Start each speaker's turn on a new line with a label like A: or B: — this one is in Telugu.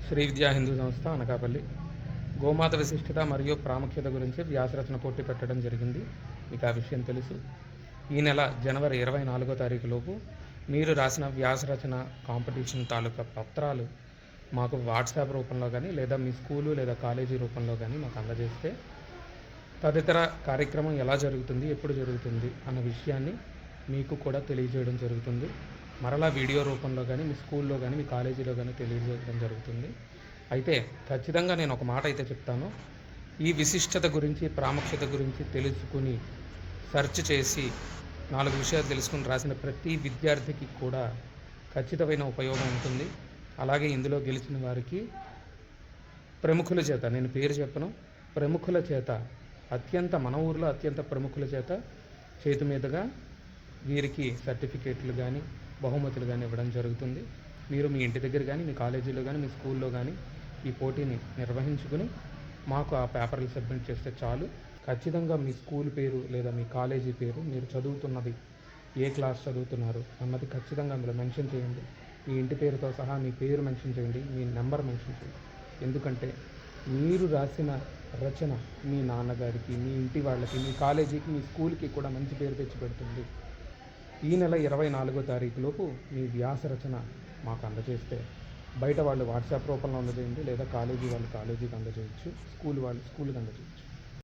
A: శ్రీ విద్యా హిందూ సంస్థ అనకాపల్లి గోమాత విశిష్టత మరియు ప్రాముఖ్యత గురించి వ్యాసరచన పోటీ పెట్టడం జరిగింది. మీకు ఆ విషయం తెలుసు. ఈ నెల జనవరి 24వ తారీఖులోపు మీరు రాసిన వ్యాసరచన కాంపిటీషన్ తాలూకా పత్రాలు మాకు వాట్సాప్ రూపంలో కానీ లేదా మీ స్కూలు లేదా కాలేజీ రూపంలో కానీ మాకు అందజేస్తే తదితర కార్యక్రమం ఎలా జరుగుతుంది, ఎప్పుడు జరుగుతుంది అన్న విషయాన్ని మీకు కూడా తెలియజేయడం జరుగుతుంది. మరలా వీడియో రూపంలో కానీ మీ స్కూల్లో కానీ మీ కాలేజీలో కానీ తెలియజేయడం జరుగుతుంది. అయితే ఖచ్చితంగా నేను ఒక మాట అయితే చెప్తాను. ఈ విశిష్టత గురించి, ప్రాముఖ్యత గురించి తెలుసుకుని సెర్చ్ చేసి 4 విషయాలు తెలుసుకుని రాసిన ప్రతి విద్యార్థికి కూడా ఖచ్చితమైన ఉపయోగం ఉంటుంది. అలాగే ఇందులో గెలిచిన వారికి ప్రముఖుల చేత, నేను పేరు చెప్పను, ప్రముఖుల చేత మన ఊరిలో అత్యంత ప్రముఖుల చేత చేతి మీదుగా వీరికి సర్టిఫికేట్లు కానీ బహుమతులు కానీ ఇవ్వడం జరుగుతుంది. మీరు మీ ఇంటి దగ్గర కానీ మీ కాలేజీలో కానీ మీ స్కూల్లో కానీ ఈ పోటీని నిర్వహించుకుని మాకు ఆ పేపర్లు సబ్మిట్ చేస్తే చాలు. ఖచ్చితంగా మీ స్కూల్ పేరు లేదా మీ కాలేజీ పేరు, మీరు చదువుతున్నది ఏ క్లాస్ చదువుతున్నారు అన్నది ఖచ్చితంగా అందులో మెన్షన్ చేయండి. మీ ఇంటి పేరుతో సహా మీ పేరు మెన్షన్ చేయండి, మీ నెంబర్ మెన్షన్ చేయండి. ఎందుకంటే మీరు రాసిన రచన మీ నాన్నగారికి, మీ ఇంటి వాళ్ళకి, మీ కాలేజీకి, మీ స్కూల్కి కూడా మంచి పేరు తెచ్చిపెడుతుంది. ఈ నెల 24వ తారీఖులోపు మీ వ్యాస రచన మాకు అందజేస్తే బయట వాళ్ళు వాట్సాప్ రూపంలో అందజేయండి, లేదా కాలేజీ వాళ్ళు కాలేజీకి అందజేయచ్చు, స్కూల్ వాళ్ళు స్కూల్కి అందజేయచ్చు.